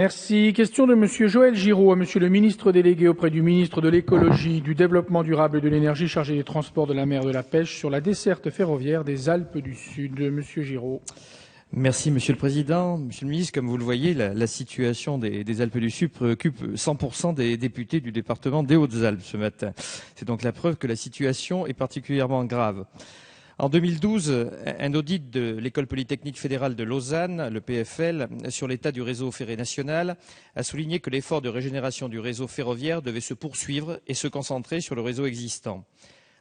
Merci. Question de Monsieur Joël Giraud à Monsieur le ministre délégué auprès du ministre de l'Écologie, du Développement durable et de l'Énergie chargé des transports, de la mer et de la pêche sur la desserte ferroviaire des Alpes du Sud. Monsieur Giraud. Merci Monsieur le Président. Monsieur le Ministre, comme vous le voyez, la situation des Alpes du Sud préoccupe 100% des députés du département des Hautes-Alpes ce matin. C'est donc la preuve que la situation est particulièrement grave. En 2012, un audit de l'École polytechnique fédérale de Lausanne, le PFL, sur l'état du réseau ferré national, a souligné que l'effort de régénération du réseau ferroviaire devait se poursuivre et se concentrer sur le réseau existant.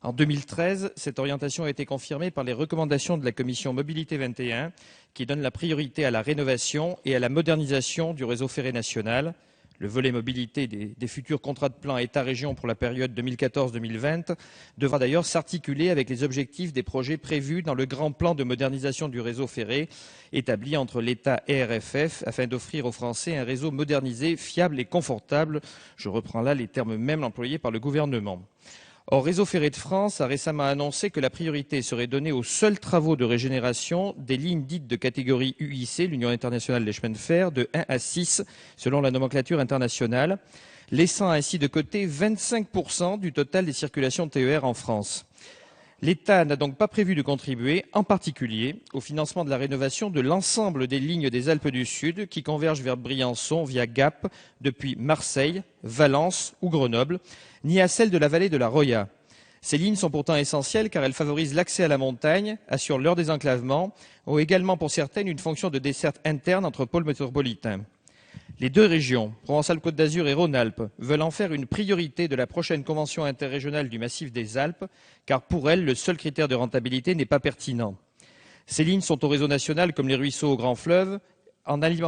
En 2013, cette orientation a été confirmée par les recommandations de la commission Mobilité 21, qui donne la priorité à la rénovation et à la modernisation du réseau ferré national. Le volet mobilité des futurs contrats de plan État-région pour la période 2014-2020 devra d'ailleurs s'articuler avec les objectifs des projets prévus dans le grand plan de modernisation du réseau ferré établi entre l'État et RFF afin d'offrir aux Français un réseau modernisé, fiable et confortable. Je reprends là les termes mêmes employés par le gouvernement. Or, Réseau ferré de France a récemment annoncé que la priorité serait donnée aux seuls travaux de régénération des lignes dites de catégorie UIC, l'Union internationale des chemins de fer, de 1 à 6, selon la nomenclature internationale, laissant ainsi de côté 25% du total des circulations TER en France. L'État n'a donc pas prévu de contribuer, en particulier, au financement de la rénovation de l'ensemble des lignes des Alpes du Sud qui convergent vers Briançon via Gap depuis Marseille, Valence ou Grenoble, ni à celle de la vallée de la Roya. Ces lignes sont pourtant essentielles car elles favorisent l'accès à la montagne, assurent leur désenclavement, ont également pour certaines une fonction de desserte interne entre pôles métropolitains. Les deux régions, Provence-Alpes-Côte d'Azur et Rhône-Alpes, veulent en faire une priorité de la prochaine convention interrégionale du massif des Alpes, car pour elles, le seul critère de rentabilité n'est pas pertinent. Ces lignes sont au réseau national comme les ruisseaux au grand fleuve.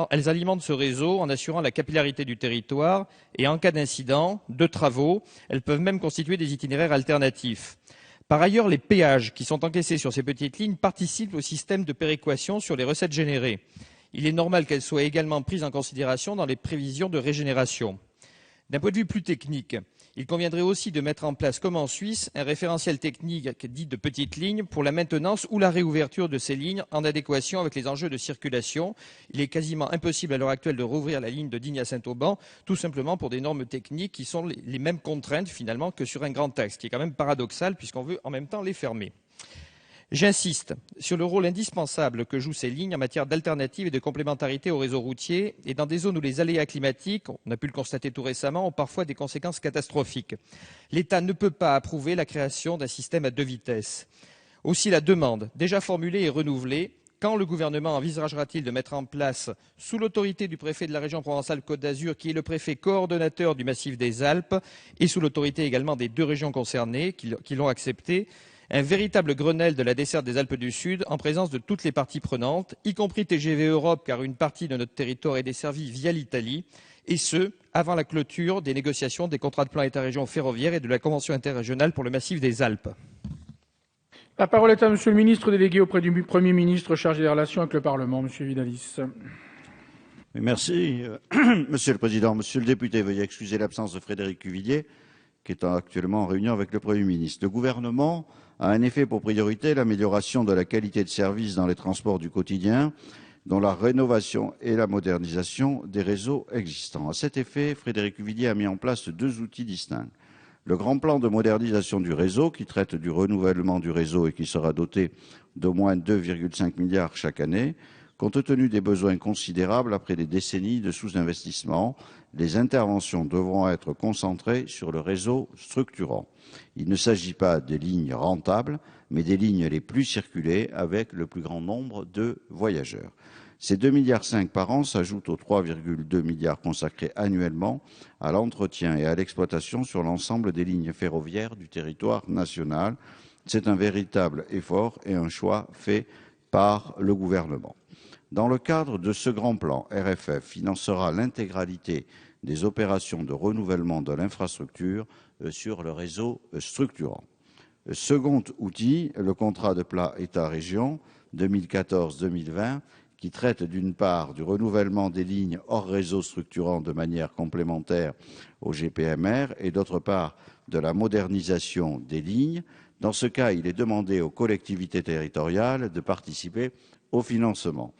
Elles alimentent ce réseau en assurant la capillarité du territoire et en cas d'incident, de travaux, elles peuvent même constituer des itinéraires alternatifs. Par ailleurs, les péages qui sont encaissés sur ces petites lignes participent au système de péréquation sur les recettes générées. Il est normal qu'elles soient également prises en considération dans les prévisions de régénération. D'un point de vue plus technique, il conviendrait aussi de mettre en place, comme en Suisse, un référentiel technique dit de petites lignes pour la maintenance ou la réouverture de ces lignes en adéquation avec les enjeux de circulation. Il est quasiment impossible à l'heure actuelle de rouvrir la ligne de Digne à Saint-Auban, tout simplement pour des normes techniques qui sont les mêmes contraintes finalement que sur un grand axe, ce qui est quand même paradoxal puisqu'on veut en même temps les fermer. J'insiste sur le rôle indispensable que jouent ces lignes en matière d'alternative et de complémentarité au réseau routier et dans des zones où les aléas climatiques, on a pu le constater tout récemment, ont parfois des conséquences catastrophiques. L'État ne peut pas approuver la création d'un système à deux vitesses. Aussi la demande, déjà formulée et renouvelée, quand le gouvernement envisagera-t-il de mettre en place, sous l'autorité du préfet de la région Provence-Alpes-Côte d'Azur, qui est le préfet coordonnateur du massif des Alpes, et sous l'autorité également des deux régions concernées qui l'ont accepté, un véritable Grenelle de la desserte des Alpes du Sud en présence de toutes les parties prenantes, y compris TGV Europe, car une partie de notre territoire est desservie via l'Italie, et ce, avant la clôture des négociations des contrats de plan État-région ferroviaire et de la convention interrégionale pour le massif des Alpes. La parole est à Monsieur le ministre délégué auprès du Premier ministre chargé des relations avec le Parlement, Monsieur Vidalis. Merci, Monsieur le Président. Monsieur le député, veuillez excuser l'absence de Frédéric Cuvillier, qui est actuellement en réunion avec le Premier ministre. Le gouvernement a en effet pour priorité l'amélioration de la qualité de service dans les transports du quotidien, dont la rénovation et la modernisation des réseaux existants. À cet effet, Frédéric Cuvillier a mis en place deux outils distincts. Le grand plan de modernisation du réseau, qui traite du renouvellement du réseau et qui sera doté d'au moins 2,5 milliards chaque année. Compte tenu des besoins considérables après des décennies de sous-investissement, les interventions devront être concentrées sur le réseau structurant. Il ne s'agit pas des lignes rentables, mais des lignes les plus circulées avec le plus grand nombre de voyageurs. Ces 2,5 milliards par an s'ajoutent aux 3,2 milliards consacrés annuellement à l'entretien et à l'exploitation sur l'ensemble des lignes ferroviaires du territoire national. C'est un véritable effort et un choix fait par le gouvernement. Dans le cadre de ce grand plan, RFF financera l'intégralité des opérations de renouvellement de l'infrastructure sur le réseau structurant. Second outil, le contrat de plan État-région 2014-2020, qui traite d'une part du renouvellement des lignes hors réseau structurant de manière complémentaire au GPMR et d'autre part de la modernisation des lignes. Dans ce cas, il est demandé aux collectivités territoriales de participer au financement.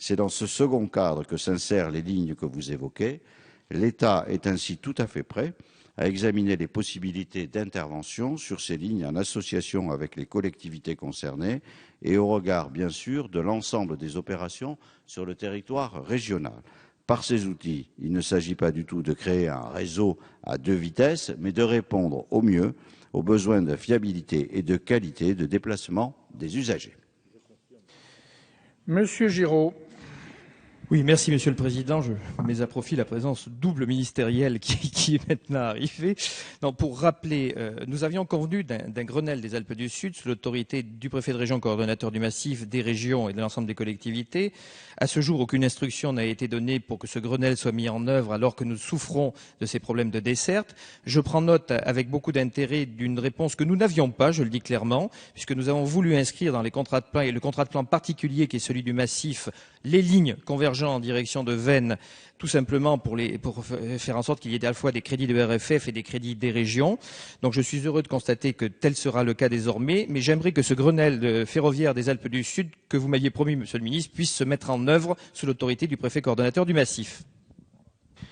C'est dans ce second cadre que s'insèrent les lignes que vous évoquez. L'État est ainsi tout à fait prêt à examiner les possibilités d'intervention sur ces lignes en association avec les collectivités concernées et au regard, bien sûr, de l'ensemble des opérations sur le territoire régional. Par ces outils, il ne s'agit pas du tout de créer un réseau à 2 vitesses, mais de répondre au mieux aux besoins de fiabilité et de qualité de déplacement des usagers. Monsieur Giraud. Oui, merci Monsieur le Président. Je mets à profit la présence double ministérielle qui est maintenant arrivée. Non, pour rappeler, nous avions convenu d'un Grenelle des Alpes du Sud sous l'autorité du préfet de région coordonnateur du massif, des régions et de l'ensemble des collectivités. À ce jour, aucune instruction n'a été donnée pour que ce Grenelle soit mis en œuvre alors que nous souffrons de ces problèmes de desserte. Je prends note avec beaucoup d'intérêt d'une réponse que nous n'avions pas, je le dis clairement, puisque nous avons voulu inscrire dans les contrats de plan et le contrat de plan particulier qui est celui du massif les lignes convergentes en direction de Veynes, tout simplement pour faire en sorte qu'il y ait à la fois des crédits de RFF et des crédits des régions. Donc je suis heureux de constater que tel sera le cas désormais, mais j'aimerais que ce Grenelle ferroviaire des Alpes du Sud, que vous m'aviez promis, Monsieur le Ministre, puisse se mettre en œuvre sous l'autorité du préfet coordonnateur du massif.